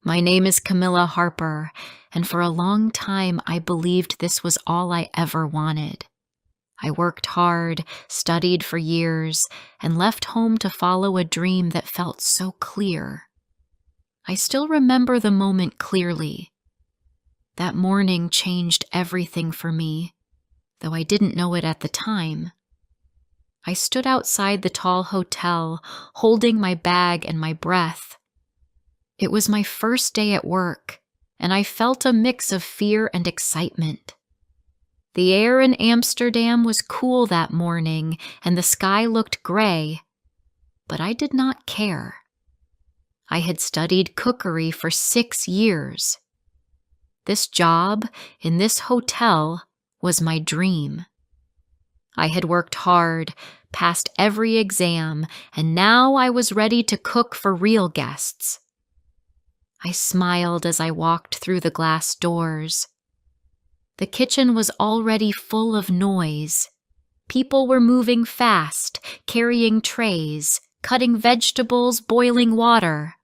My name is Camilla Harper, and for a long time I believed this was all I ever wanted. I worked hard, studied for years, and left home to follow a dream that felt so clear. I still remember the moment clearly. That morning changed everything for me, though I didn't know it at the time. I stood outside the tall hotel, holding my bag and my breath. It was my first day at work, and I felt a mix of fear and excitement. The air in Amsterdam was cool that morning, and the sky looked gray, but I did not care. I had studied cookery for 6 years. This job in this hotel was my dream. I had worked hard, passed every exam, and now I was ready to cook for real guests. I smiled as I walked through the glass doors. The kitchen was already full of noise. People were moving fast, carrying trays, cutting vegetables, boiling water.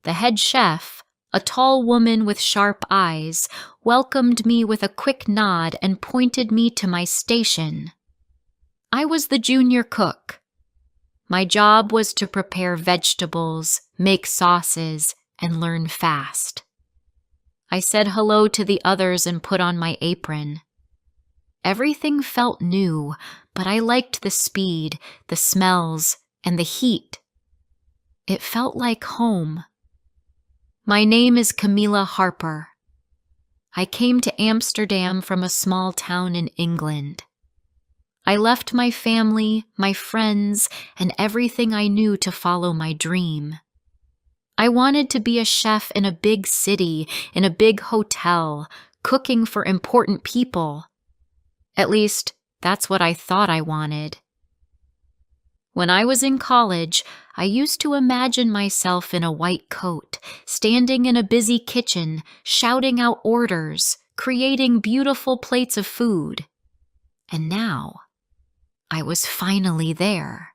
The head chef, a tall woman with sharp eyes, welcomed me with a quick nod and pointed me to my station. I was the junior cook. My job was to prepare vegetables, make sauces, and learn fast. I said hello to the others and put on my apron. Everything felt new, but I liked the speed, the smells, and the heat. It felt like home. My name is Camilla Harper. I came to Amsterdam from a small town in England. I left my family, my friends, and everything I knew to follow my dream. I wanted to be a chef in a big city, in a big hotel, cooking for important people. At least, that's what I thought I wanted. When I was in college, I used to imagine myself in a white coat, standing in a busy kitchen, shouting out orders, creating beautiful plates of food. And now, I was finally there.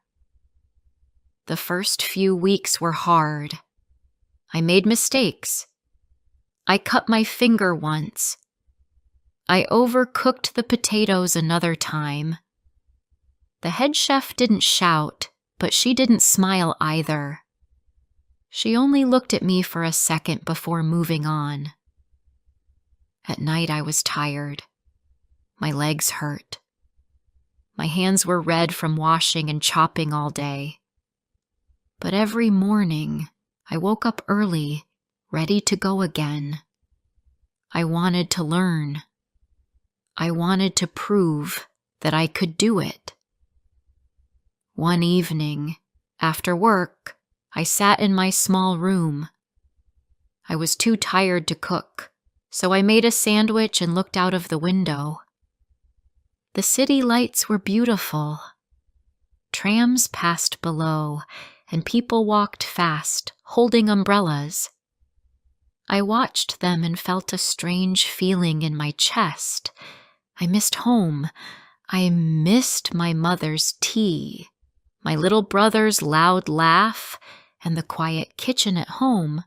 The first few weeks were hard. I made mistakes. I cut my finger once. I overcooked the potatoes another time. The head chef didn't shout, but she didn't smile either. She only looked at me for a second before moving on. At night I was tired. My legs hurt. My hands were red from washing and chopping all day. But every morning, I woke up early, ready to go again. I wanted to learn. I wanted to prove that I could do it. One evening, after work, I sat in my small room. I was too tired to cook, so I made a sandwich and looked out of the window. The city lights were beautiful. Trams passed below, and people walked fast, holding umbrellas. I watched them and felt a strange feeling in my chest. I missed home. I missed my mother's tea, my little brother's loud laugh, and the quiet kitchen at home.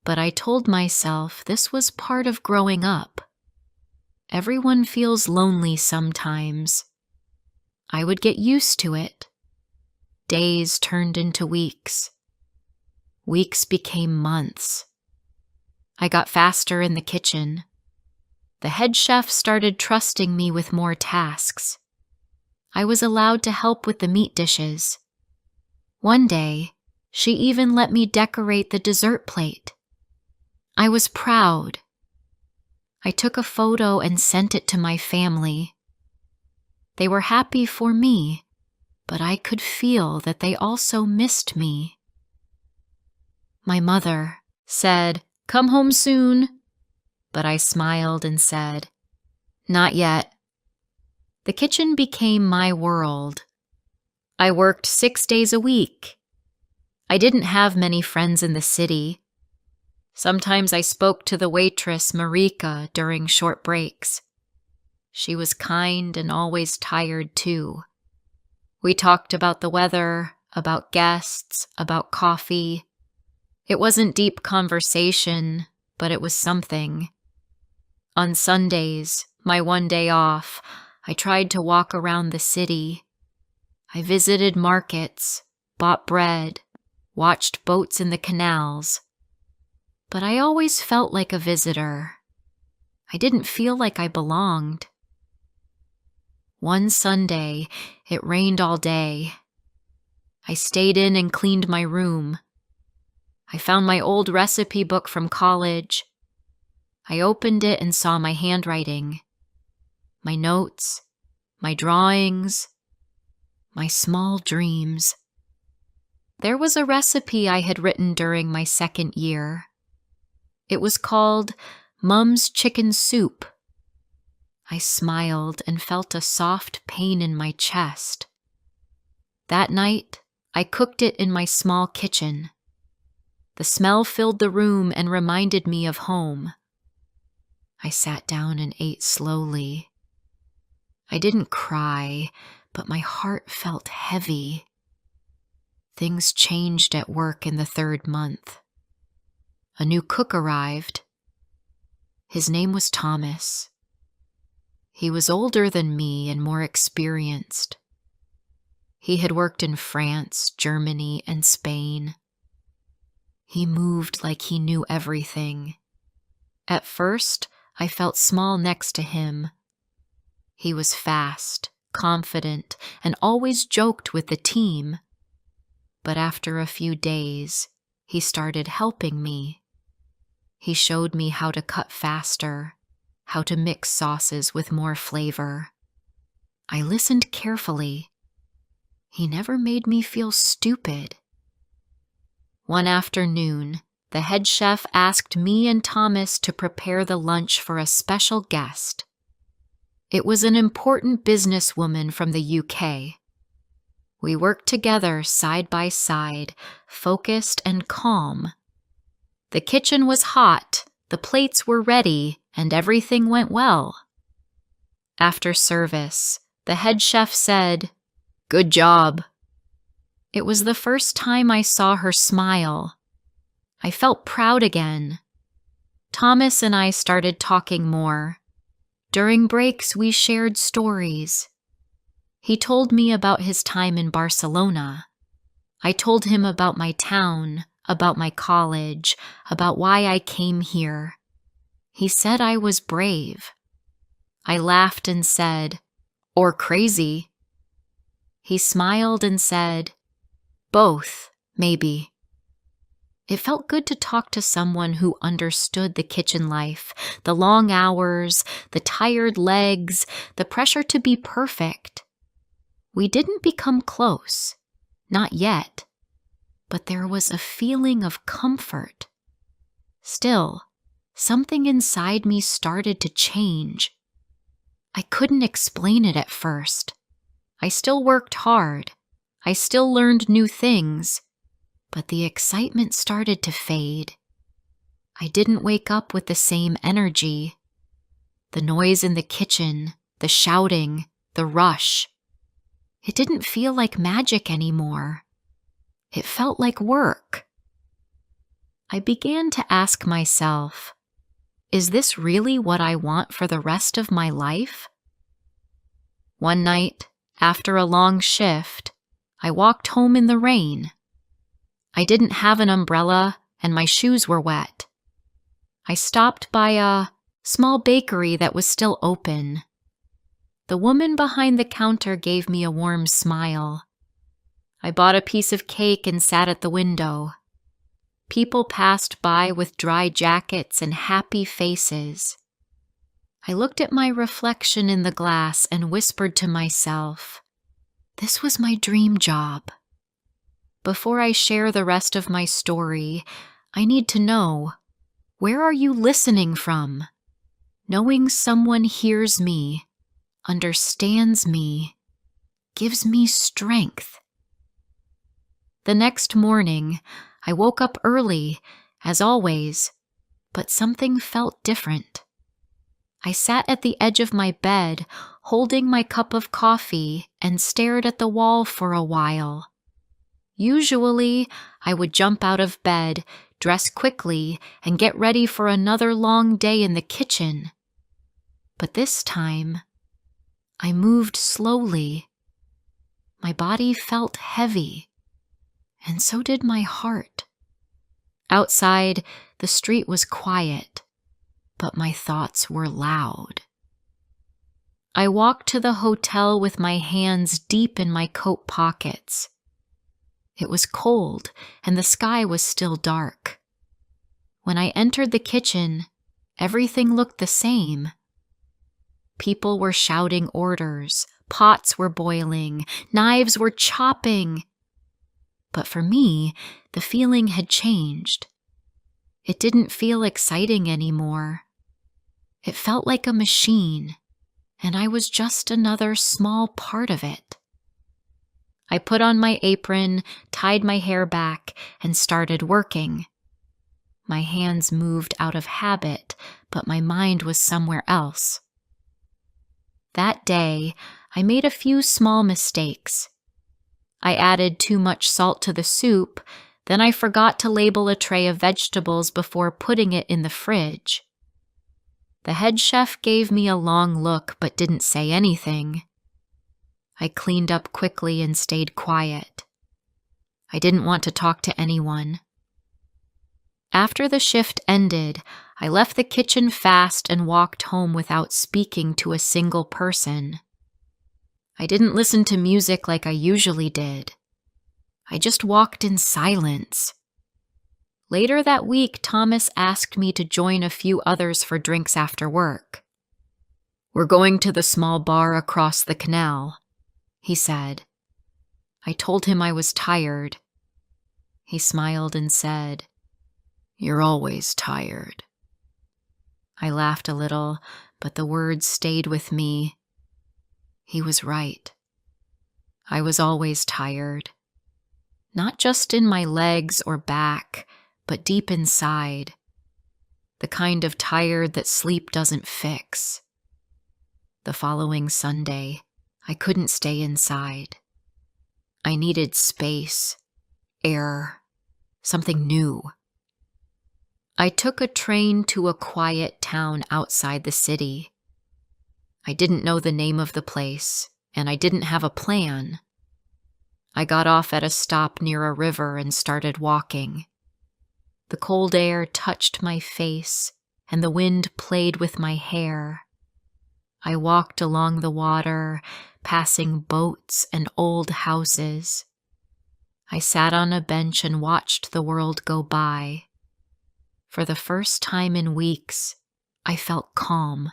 But I told myself this was part of growing up. Everyone feels lonely sometimes. I would get used to it. Days turned into weeks. Weeks became months. I got faster in the kitchen. The head chef started trusting me with more tasks. I was allowed to help with the meat dishes. One day, she even let me decorate the dessert plate. I was proud. I took a photo and sent it to my family. They were happy for me, but I could feel that they also missed me. My mother said, "Come home soon," but I smiled and said, "Not yet." The kitchen became my world. I worked 6 days a week. I didn't have many friends in the city. Sometimes I spoke to the waitress, Marika, during short breaks. She was kind and always tired, too. We talked about the weather, about guests, about coffee. It wasn't deep conversation, but it was something. On Sundays, my one day off, I tried to walk around the city. I visited markets, bought bread, watched boats in the canals. But I always felt like a visitor. I didn't feel like I belonged. One Sunday, it rained all day. I stayed in and cleaned my room. I found my old recipe book from college. I opened it and saw my handwriting, my notes, my drawings, my small dreams. There was a recipe I had written during my second year. It was called Mum's Chicken Soup. I smiled and felt a soft pain in my chest. That night, I cooked it in my small kitchen. The smell filled the room and reminded me of home. I sat down and ate slowly. I didn't cry, but my heart felt heavy. Things changed at work in the 3rd month. A new cook arrived. His name was Thomas. He was older than me and more experienced. He had worked in France, Germany, and Spain. He moved like he knew everything. At first, I felt small next to him. He was fast, confident, and always joked with the team. But after a few days, he started helping me. He showed me how to cut faster, how to mix sauces with more flavor. I listened carefully. He never made me feel stupid. One afternoon, the head chef asked me and Thomas to prepare the lunch for a special guest. It was an important businesswoman from the UK. We worked together side by side, focused and calm. The kitchen was hot, the plates were ready, and everything went well. After service, the head chef said, "Good job." It was the first time I saw her smile. I felt proud again. Thomas and I started talking more. During breaks, we shared stories. He told me about his time in Barcelona. I told him about my town, about my college, about why I came here. He said I was brave. I laughed and said, "Or crazy." He smiled and said, "Both, maybe." It felt good to talk to someone who understood the kitchen life, the long hours, the tired legs, the pressure to be perfect. We didn't become close, not yet, but there was a feeling of comfort. Still, something inside me started to change. I couldn't explain it at first. I still worked hard. I still learned new things, but the excitement started to fade. I didn't wake up with the same energy. The noise in the kitchen, the shouting, the rush. It didn't feel like magic anymore. It felt like work. I began to ask myself, is this really what I want for the rest of my life? One night, after a long shift, I walked home in the rain. I didn't have an umbrella and my shoes were wet. I stopped by a small bakery that was still open. The woman behind the counter gave me a warm smile. I bought a piece of cake and sat at the window. People passed by with dry jackets and happy faces. I looked at my reflection in the glass and whispered to myself, this was my dream job. Before I share the rest of my story, I need to know, where are you listening from? Knowing someone hears me, understands me, gives me strength. The next morning, I woke up early, as always, but something felt different. I sat at the edge of my bed, holding my cup of coffee, and stared at the wall for a while. Usually, I would jump out of bed, dress quickly, and get ready for another long day in the kitchen. But this time, I moved slowly. My body felt heavy, and so did my heart. Outside, the street was quiet, but my thoughts were loud. I walked to the hotel with my hands deep in my coat pockets. It was cold, and the sky was still dark. When I entered the kitchen, everything looked the same. People were shouting orders, pots were boiling, knives were chopping. But for me, the feeling had changed. It didn't feel exciting anymore. It felt like a machine, and I was just another small part of it. I put on my apron, tied my hair back, and started working. My hands moved out of habit, but my mind was somewhere else. That day, I made a few small mistakes. I added too much salt to the soup, then I forgot to label a tray of vegetables before putting it in the fridge. The head chef gave me a long look but didn't say anything. I cleaned up quickly and stayed quiet. I didn't want to talk to anyone. After the shift ended, I left the kitchen fast and walked home without speaking to a single person. I didn't listen to music like I usually did. I just walked in silence. Later that week, Thomas asked me to join a few others for drinks after work. "We're going to the small bar across the canal," he said. I told him I was tired. He smiled and said, "You're always tired." I laughed a little, but the words stayed with me. He was right. I was always tired. Not just in my legs or back, but deep inside. The kind of tired that sleep doesn't fix. The following Sunday, I couldn't stay inside. I needed space, air, something new. I took a train to a quiet town outside the city. I didn't know the name of the place, and I didn't have a plan. I got off at a stop near a river and started walking. The cold air touched my face, and the wind played with my hair. I walked along the water, passing boats and old houses. I sat on a bench and watched the world go by. For the first time in weeks, I felt calm.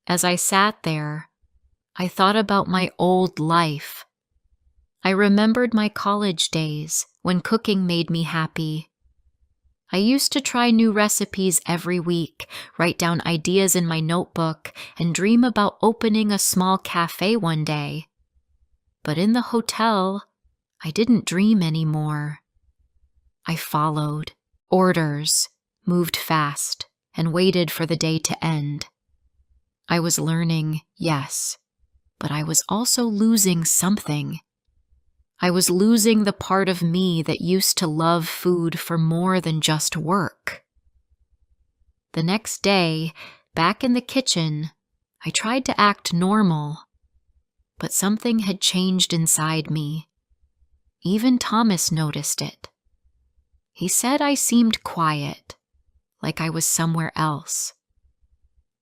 As I sat there, I thought about my old life. I remembered my college days when cooking made me happy. I used to try new recipes every week, write down ideas in my notebook, and dream about opening a small cafe one day. But in the hotel, I didn't dream anymore. I followed orders, moved fast, and waited for the day to end. I was learning, yes, but I was also losing something. I was losing the part of me that used to love food for more than just work. The next day, back in the kitchen, I tried to act normal, but something had changed inside me. Even Thomas noticed it. He said I seemed quiet, like I was somewhere else.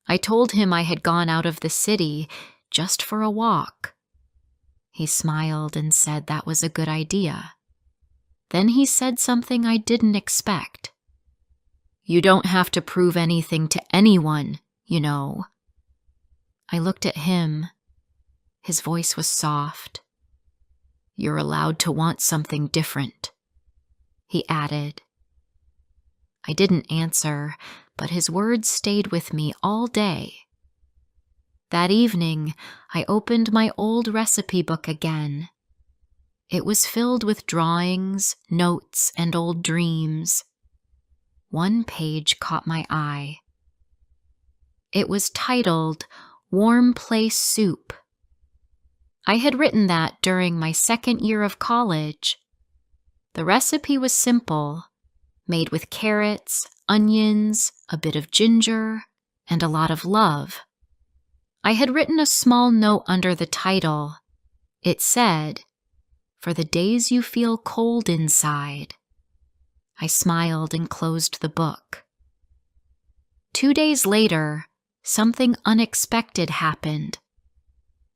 I told him I had gone out of the city just for a walk. He smiled and said that was a good idea. Then he said something I didn't expect. "You don't have to prove anything to anyone, you know." I looked at him. His voice was soft. "You're allowed to want something different," he added. I didn't answer, but his words stayed with me all day. That evening, I opened my old recipe book again. It was filled with drawings, notes, and old dreams. One page caught my eye. It was titled "Warm Place Soup." I had written that during my second year of college. The recipe was simple, made with carrots, onions, a bit of ginger, and a lot of love. I had written a small note under the title. It said, "For the days you feel cold inside." I smiled and closed the book. 2 days later, something unexpected happened.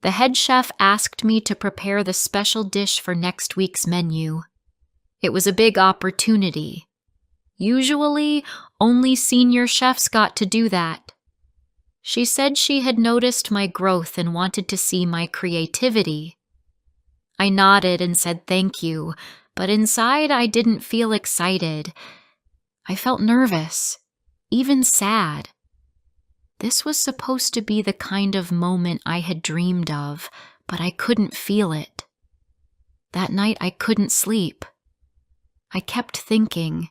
The head chef asked me to prepare the special dish for next week's menu. It was a big opportunity. Usually, only senior chefs got to do that. She said she had noticed my growth and wanted to see my creativity. I nodded and said thank you, but inside I didn't feel excited. I felt nervous, even sad. This was supposed to be the kind of moment I had dreamed of, but I couldn't feel it. That night I couldn't sleep. I kept thinking,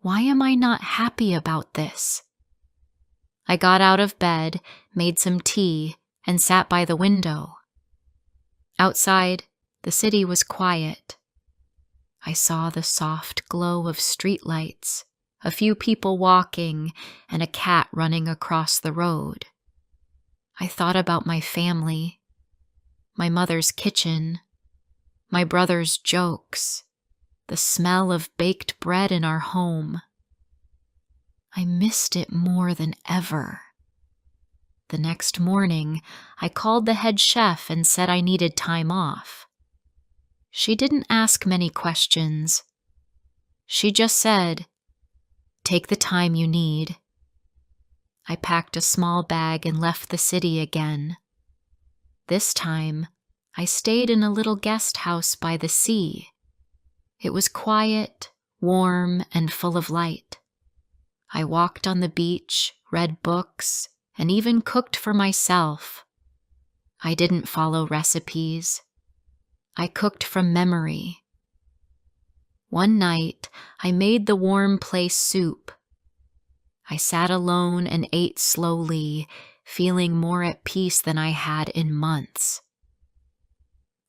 why am I not happy about this? I got out of bed, made some tea, and sat by the window. Outside, the city was quiet. I saw the soft glow of streetlights, a few people walking, and a cat running across the road. I thought about my family, my mother's kitchen, my brother's jokes, the smell of baked bread in our home. I missed it more than ever. The next morning, I called the head chef and said I needed time off. She didn't ask many questions. She just said, "Take the time you need." I packed a small bag and left the city again. This time, I stayed in a little guest house by the sea. It was quiet, warm, and full of light. I walked on the beach, read books, and even cooked for myself. I didn't follow recipes. I cooked from memory. One night, I made the warm place soup. I sat alone and ate slowly, feeling more at peace than I had in months.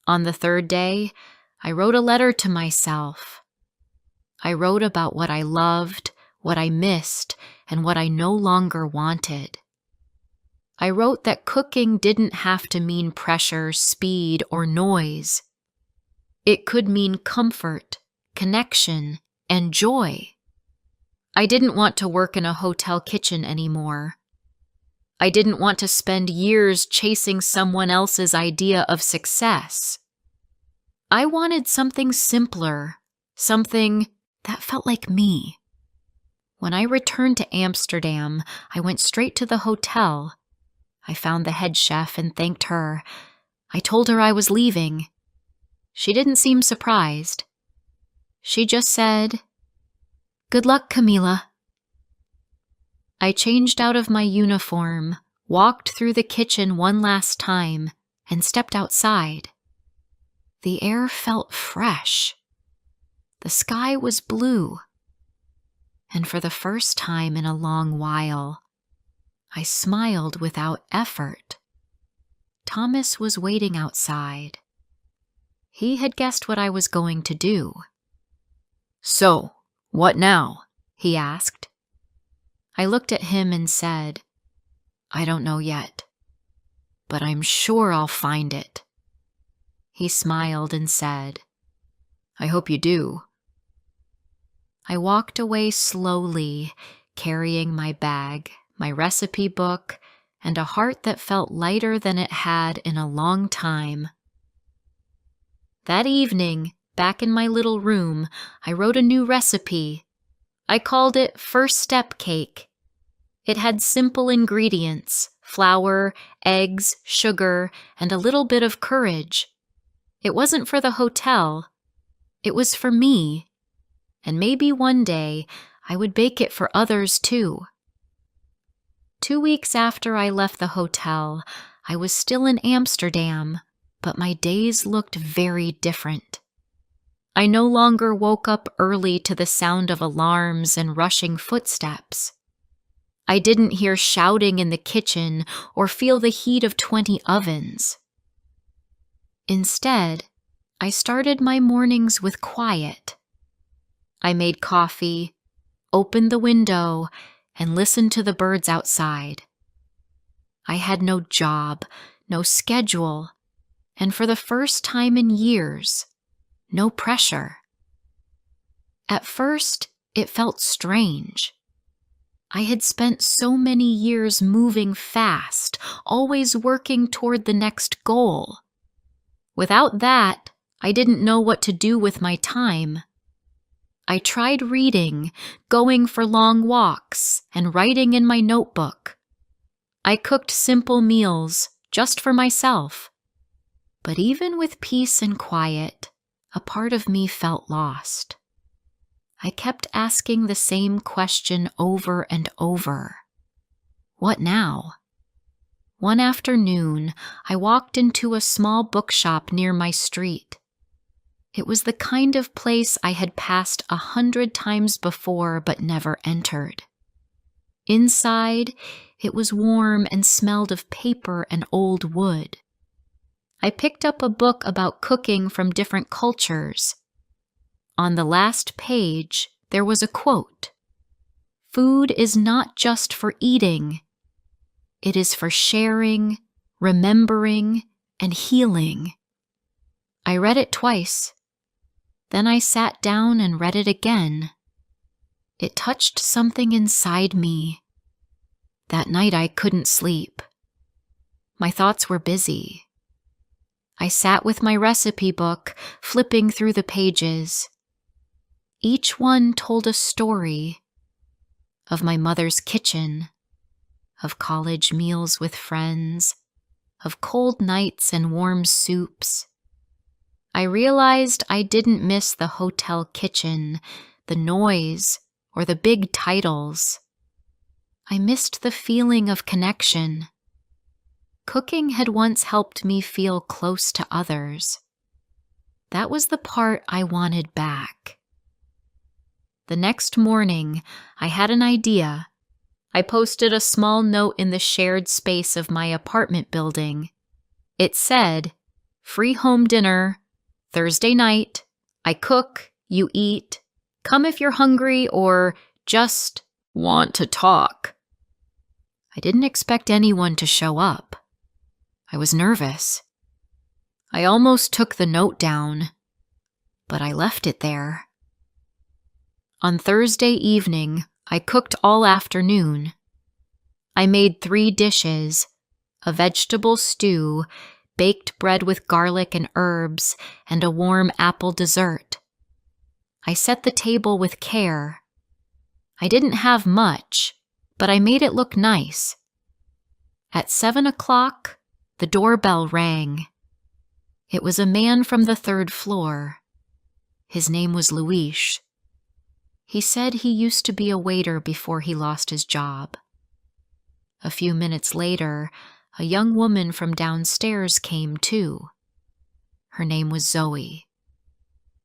On the third day, I wrote a letter to myself. I wrote about what I loved, what I missed, and what I no longer wanted. I wrote that cooking didn't have to mean pressure, speed, or noise. It could mean comfort, connection, and joy. I didn't want to work in a hotel kitchen anymore. I didn't want to spend years chasing someone else's idea of success. I wanted something simpler, something that felt like me. When I returned to Amsterdam, I went straight to the hotel. I found the head chef and thanked her. I told her I was leaving. She didn't seem surprised. She just said, "Good luck, Camila." I changed out of my uniform, walked through the kitchen one last time, and stepped outside. The air felt fresh. The sky was blue. And for the first time in a long while, I smiled without effort. Thomas was waiting outside. He had guessed what I was going to do. "So, what now?" he asked. I looked at him and said, "I don't know yet, but I'm sure I'll find it." He smiled and said, "I hope you do." I walked away slowly, carrying my bag, my recipe book, and a heart that felt lighter than it had in a long time. That evening, back in my little room, I wrote a new recipe. I called it First Step Cake. It had simple ingredients: flour, eggs, sugar, and a little bit of courage. It wasn't for the hotel. It was for me. And maybe one day I would bake it for others too. 2 weeks after I left the hotel, I was still in Amsterdam, but my days looked very different. I no longer woke up early to the sound of alarms and rushing footsteps. I didn't hear shouting in the kitchen or feel the heat of 20 ovens. Instead, I started my mornings with quiet. I made coffee, opened the window, and listened to the birds outside. I had no job, no schedule, and for the first time in years, no pressure. At first, it felt strange. I had spent so many years moving fast, always working toward the next goal. Without that, I didn't know what to do with my time. I tried reading, going for long walks, and writing in my notebook. I cooked simple meals just for myself. But even with peace and quiet, a part of me felt lost. I kept asking the same question over and over. What now? One afternoon, I walked into a small bookshop near my street. It was the kind of place I had passed 100 times before but never entered. Inside, it was warm and smelled of paper and old wood. I picked up a book about cooking from different cultures. On the last page, there was a quote: "Food is not just for eating. It is for sharing, remembering, and healing." I read it twice. Then I sat down and read it again. It touched something inside me. That night I couldn't sleep. My thoughts were busy. I sat with my recipe book, flipping through the pages. Each one told a story of my mother's kitchen, of college meals with friends, of cold nights and warm soups. I realized I didn't miss the hotel kitchen, the noise, or the big titles. I missed the feeling of connection. Cooking had once helped me feel close to others. That was the part I wanted back. The next morning, I had an idea. I posted a small note in the shared space of my apartment building. It said, "Free home dinner, Thursday night. I cook, you eat. Come if you're hungry or just want to talk." I didn't expect anyone to show up. I was nervous. I almost took the note down, but I left it there. On Thursday evening, I cooked all afternoon. I made 3 dishes: a vegetable stew, baked bread with garlic and herbs, and a warm apple dessert. I set the table with care. I didn't have much, but I made it look nice. At 7 o'clock, the doorbell rang. It was a man from the 3rd floor. His name was Luis. He said he used to be a waiter before he lost his job. A few minutes later, a young woman from downstairs came too. Her name was Zoe.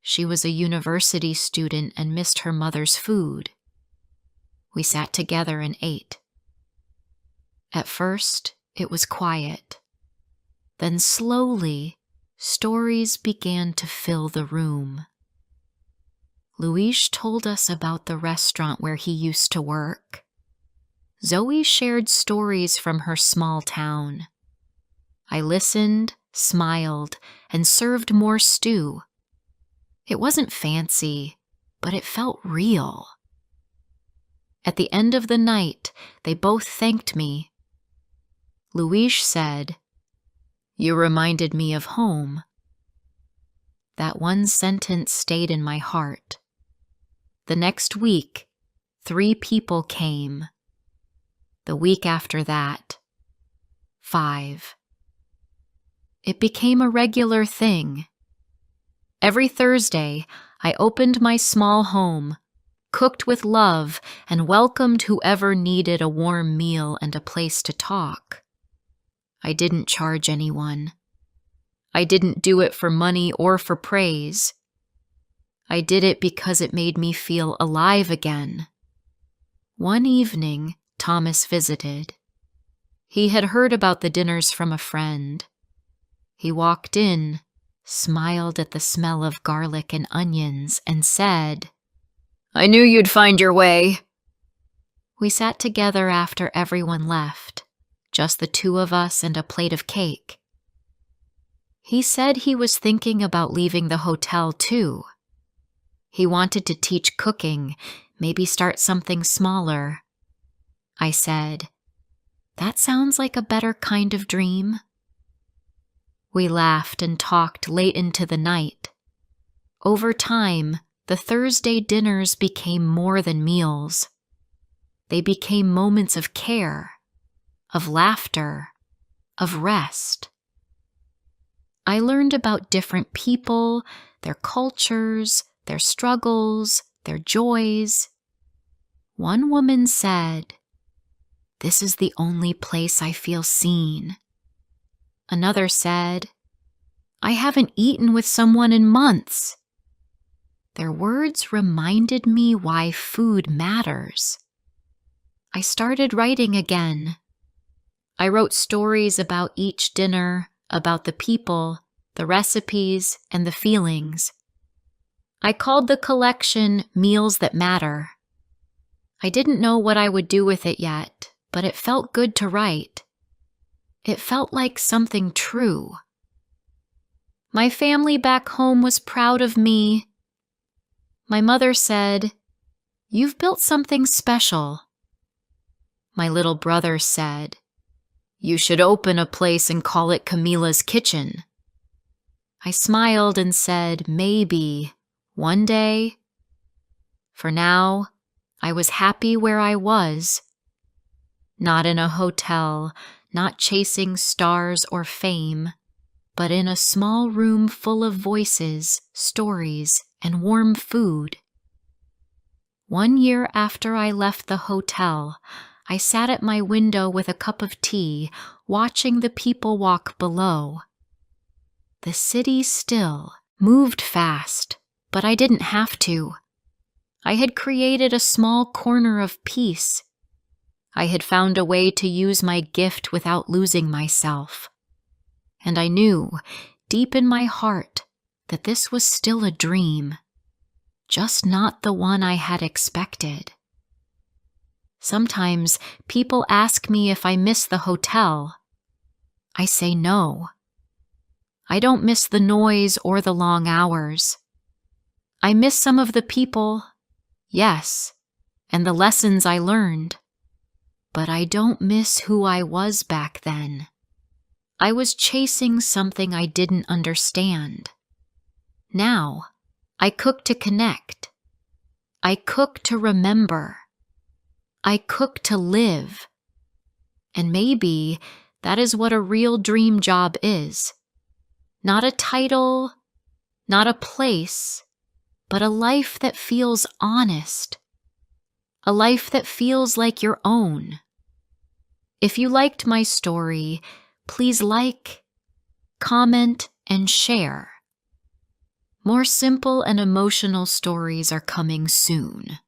She was a university student and missed her mother's food. We sat together and ate. At first, it was quiet. Then slowly, stories began to fill the room. Luis told us about the restaurant where he used to work. Zoe shared stories from her small town. I listened, smiled, and served more stew. It wasn't fancy, but it felt real. At the end of the night, they both thanked me. Luis said, "You reminded me of home." That one sentence stayed in my heart. The next week, 3 people came. The week after that, 5. It became a regular thing. Every Thursday, I opened my small home, cooked with love, and welcomed whoever needed a warm meal and a place to talk. I didn't charge anyone. I didn't do it for money or for praise. I did it because it made me feel alive again. One evening, Thomas visited. He had heard about the dinners from a friend. He walked in, smiled at the smell of garlic and onions, and said, "I knew you'd find your way." We sat together after everyone left, just the two of us and a plate of cake. He said he was thinking about leaving the hotel too. He wanted to teach cooking, maybe start something smaller. I said, "That sounds like a better kind of dream." We laughed and talked late into the night. Over time, the Thursday dinners became more than meals. They became moments of care, of laughter, of rest. I learned about different people, their cultures, their struggles, their joys. One woman said, "This is the only place I feel seen." Another said, "I haven't eaten with someone in months." Their words reminded me why food matters. I started writing again. I wrote stories about each dinner, about the people, the recipes, and the feelings. I called the collection Meals That Matter. I didn't know what I would do with it yet, but it felt good to write. It felt like something true. My family back home was proud of me. My mother said, "You've built something special." My little brother said, "You should open a place and call it Camila's Kitchen." I smiled and said, "Maybe, one day." For now, I was happy where I was. Not in a hotel, not chasing stars or fame, but in a small room full of voices, stories, and warm food. 1 year after I left the hotel, I sat at my window with a cup of tea, watching the people walk below. The city still moved fast, but I didn't have to. I had created a small corner of peace. I had found a way to use my gift without losing myself. And I knew, deep in my heart, that this was still a dream, just not the one I had expected. Sometimes people ask me if I miss the hotel. I say no. I don't miss the noise or the long hours. I miss some of the people, yes, and the lessons I learned. But I don't miss who I was back then. I was chasing something I didn't understand. Now, I cook to connect. I cook to remember. I cook to live. And maybe that is what a real dream job is. Not a title, not a place, but a life that feels honest. A life that feels like your own. If you liked my story, please like, comment, and share. More simple and emotional stories are coming soon.